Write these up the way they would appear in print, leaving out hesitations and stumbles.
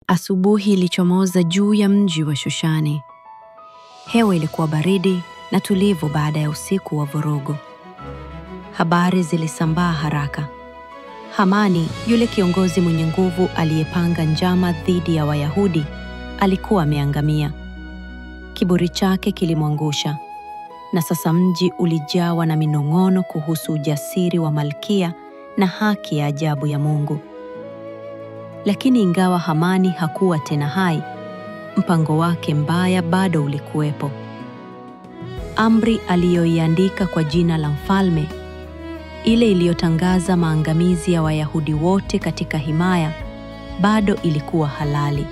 Asubuhi ilichomoza juu ya mji wa Shushani. Hewa ilikuwa baridi na tulivu baada ya usiku wa vurugu. Habari zilisambaa haraka. Hamani, yule kiongozi mwenye nguvu aliyepanga njama dhidi ya Wayahudi, alikuwa ameangamia. Kiburi chake kilimwangusha, na sasa mji ulijawa na minong'ono kuhusu ujasiri wa Malkia na haki ya ajabu ya Mungu. Lakini ingawa Hamani hakuwa tena hai, mpango wake mbaya bado ulikuwepo. Amri aliyoiandika kwa jina la mfalme, ile iliyotangaza maangamizi ya Wayahudi wote katika himaya, bado ilikuwa halali.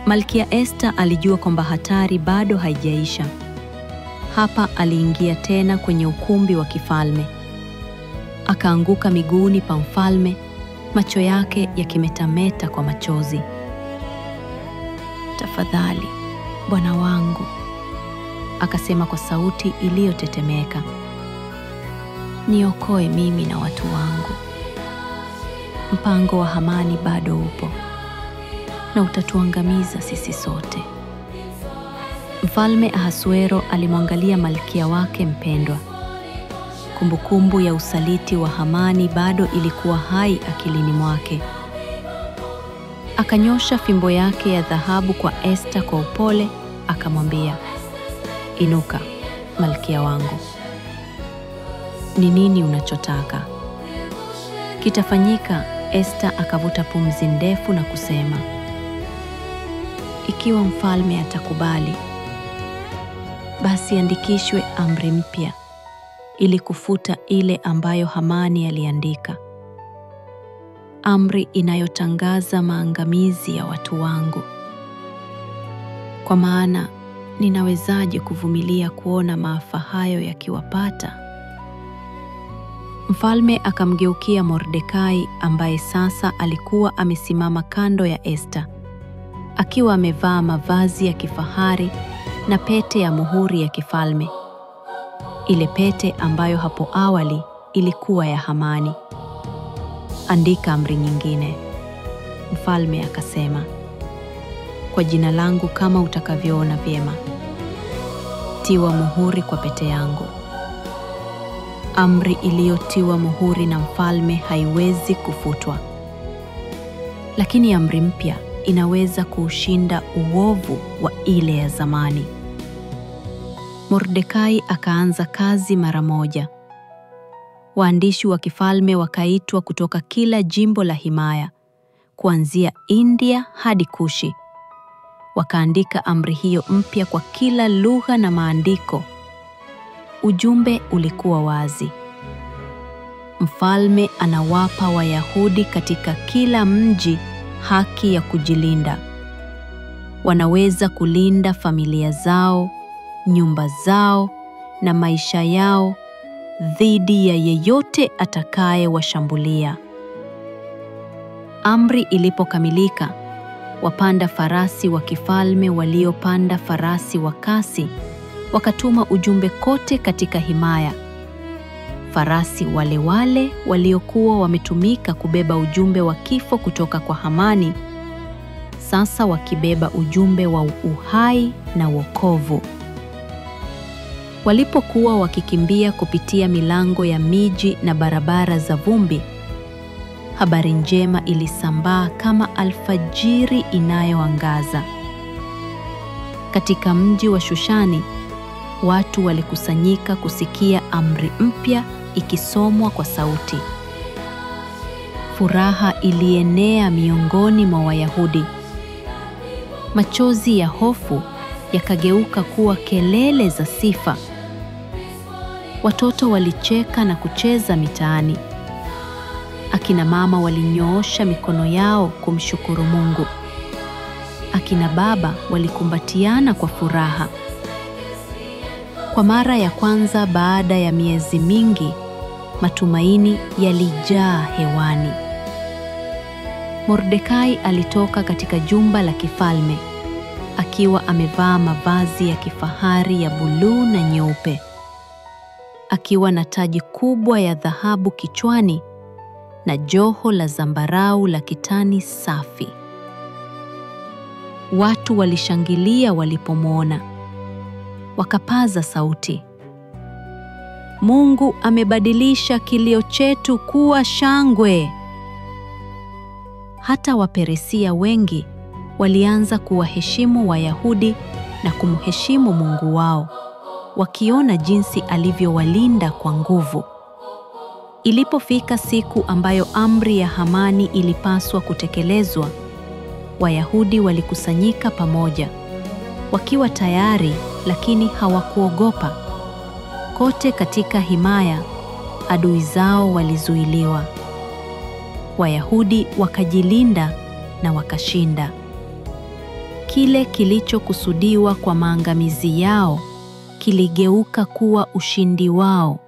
Malkia Esther alijua kwamba hatari bado haijaisha. Hapa aliingia tena kwenye ukumbi wa kifalme. Akaanguka miguuni pa mfalme, macho yake yakimetameta kwa machozi. "Tafadhali, bwana wangu," akasema kwa sauti iliyotetemeka. "Niokoe mimi na watu wangu. Mpango wa Hamani bado upo, na utatuangamiza sisi sote." Mfalme Ahasuero alimwangalia malkia wake mpendwa. Kumbukumbu ya usaliti wa Hamani bado ilikuwa hai akilini mwake. Akanyosha fimbo yake ya dhahabu kwa Esther kwa upole, akamwambia, "Inuka, malkia wangu. Ni nini unachotaka?" "Kitafanyika." Esther akavuta pumzi ndefu na kusema, "Ikiwa mfalme atakubali, basi andikishwe amri mpya ili kufuta ile ambayo Hamani aliandika. Amri inayotangaza maangamizi ya watu wangu. Kwa maana ninawezaje kuvumilia kuona maafa hayo yakiwapata?" Mfalme akamgeukia Mordekai ambaye sasa alikuwa amesimama kando ya Esther, akiwa amevaa mavazi ya kifahari na pete ya muhuri ya kifalme. Ile pete ambayo hapo awali ilikuwa ya Hamani. "Andika amri nyingine," mfalme akasema, "kwa jina langu kama utakavyoona vyema. Tiwa muhuri kwa pete yangu." Amri iliyotiwa muhuri na mfalme haiwezi kufutwa. Lakini amri mpya inaweza kuushinda uovu wa ile ya zamani. Mordekai akaanza kazi mara moja. Waandishi wa kifalme wakaitwa kutoka kila jimbo la himaya, kuanzia India hadi Kushi. Wakaandika amri hiyo mpya kwa kila lugha na maandiko. Ujumbe ulikuwa wazi. Mfalme anawapa Wayahudi katika kila mji haki ya kujilinda. Wanaweza kulinda familia zao, nyumba zao na maisha yao dhidi ya yeyote atakayewashambulia. Amri ilipokamilika, wapanda farasi wa kifalme waliopanda farasi wa kasi wakatuma ujumbe kote katika himaya. Farasi wale wale waliokuwa wametumika kubeba ujumbe wa kifo kutoka kwa Hamani, sasa wakibeba ujumbe wa uhai na wokovu. Walipokuwa wakikimbia kupitia milango ya miji na barabara za vumbi, habari njema ilisambaa kama alfajiri inayoangaza. Katika mji wa Shushani, watu walikusanyika kusikia amri mpya ikisomwa kwa sauti. Furaha ilienea miongoni mwa Wayahudi. Machozi ya hofu yakageuka kuwa kelele za sifa. Watoto walicheka na kucheza mitaani. Akina mama walinyoosha mikono yao kumshukuru Mungu. Akina baba walikumbatiana kwa furaha. Kwa mara ya kwanza baada ya miezi mingi, matumaini yalijaa hewani. Mordekai alitoka katika jumba la kifalme, akiwa amevaa mavazi ya kifahari ya buluu na nyeupe, akiwa na taji kubwa ya dhahabu kichwani na joho la zambarau la kitani safi. Watu walishangilia walipomwona. Wakapaza sauti, Mungu amebadilisha kilio chetu kuwa shangwe. Hata Waperisia wengi walianza kuwaheshimu Wayahudi na kumheshimu Mungu wao, wakiona jinsi alivyowalinda kwa nguvu. Ilipofika siku ambayo amri ya Hamani ilipaswa kutekelezwa, Wayahudi walikusanyika pamoja, wakiwa tayari lakini hawakuogopa. Kote katika himaya, adui zao walizuiliwa. Wayahudi wakajilinda na wakashinda. Kile kilichokusudiwa kwa maangamizi yao kiligeuka kuwa ushindi wao.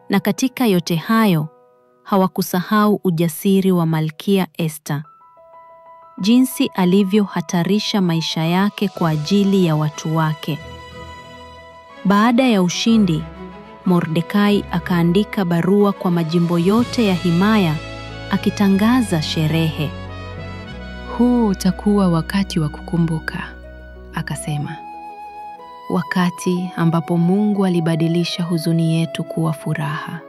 Na katika yote hayo, hawakusahau ujasiri wa Malkia Esta, jinsi alivyohatarisha maisha yake kwa ajili ya watu wake. Baada ya ushindi, Mordekai akaandika barua kwa majimbo yote ya himaya akitangaza sherehe. Huu utakuwa wakati wa kukumbuka, akasema. Wakati ambapo Mungu alibadilisha huzuni yetu kuwa furaha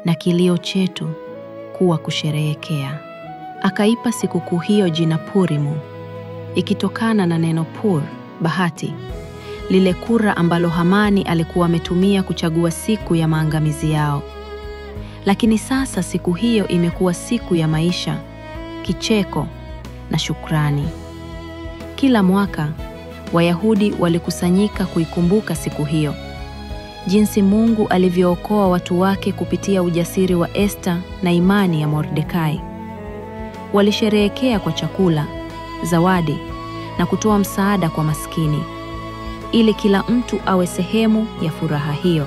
na kilio chetu kuwa kusherehekea. Akaipa sikukuu hiyo jina Purimu, ikitokana na neno pur, bahati, lile kura ambalo Hamani alikuwa ametumia kuchagua siku ya maangamizi yao. Lakini sasa siku hiyo imekuwa siku ya maisha, kicheko na shukrani. Kila mwaka Wayahudi walikusanyika kuikumbuka siku hiyo, jinsi Mungu alivyookoa watu wake kupitia ujasiri wa Esta na imani ya Mordekai. Walisherehekea kwa chakula, zawadi na kutoa msaada kwa maskini, ili kila mtu awe sehemu ya furaha hiyo.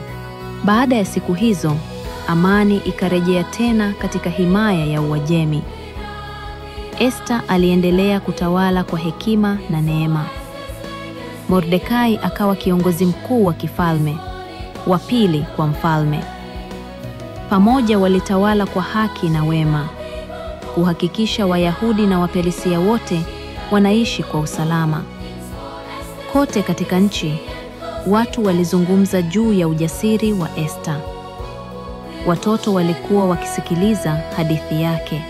Baada ya siku hizo, amani ikarejea tena katika himaya ya Uajemi. Esta aliendelea kutawala kwa hekima na neema. Mordekai akawa kiongozi mkuu wa kifalme, wa pili kwa mfalme. Pamoja walitawala kwa haki na wema, kuhakikisha Wayahudi na Waperisia wote wanaishi kwa usalama. Kote katika nchi, watu walizungumza juu ya ujasiri wa Esta. Watoto walikuwa wakisikiliza hadithi yake,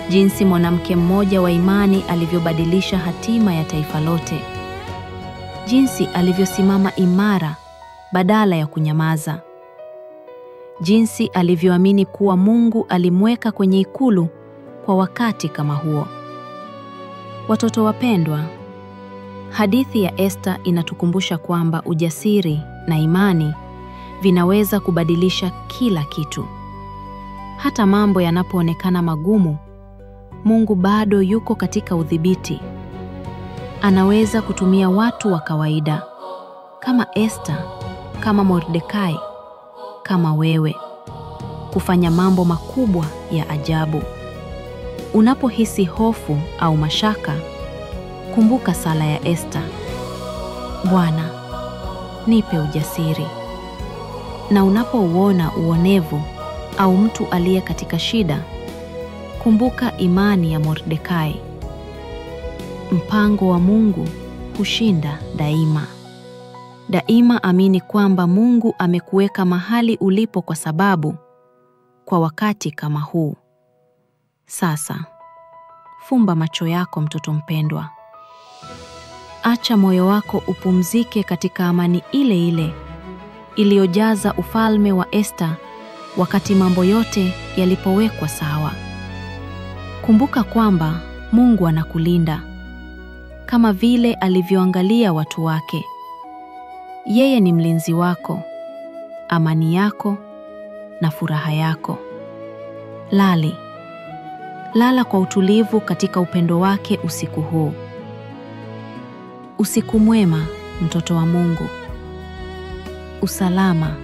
jinsi mwanamke mmoja wa imani alivyobadilisha hatima ya taifa lote, jinsi alivyosimama imara badala ya kunyamaza, jinsi alivyoamini kuwa Mungu alimweka kwenye ikulu kwa wakati kama huo. Watoto wapendwa, hadithi ya Esta inatukumbusha kwamba ujasiri na imani vinaweza kubadilisha kila kitu. Hata mambo yanapoonekana magumu, Mungu bado yuko katika udhibiti. Anaweza kutumia watu wa kawaida kama Esta, kama Mordekai, kama wewe, kufanya mambo makubwa ya ajabu. Unapohisi hofu au mashaka, kumbuka sala ya Esta: Bwana, nipe ujasiri. Na unapouona uonevu au mtu aliye katika shida, kumbuka imani ya Mordekai. Mpango wa Mungu hushinda daima. Daima amini kwamba Mungu amekuweka mahali ulipo kwa sababu, kwa wakati kama huu. Sasa, fumba macho yako mtoto mpendwa. Acha moyo wako upumzike katika amani ile ile iliyojaza ufalme wa Esta wakati mambo yote yalipowekwa sawa. Kumbuka kwamba Mungu anakulinda kama vile alivyoangalia watu wake. Yeye ni mlinzi wako, amani yako na furaha yako. Lala kwa utulivu katika upendo wake usiku huu. Usiku mwema, mtoto wa Mungu. Usalama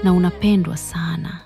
na unapendwa sana.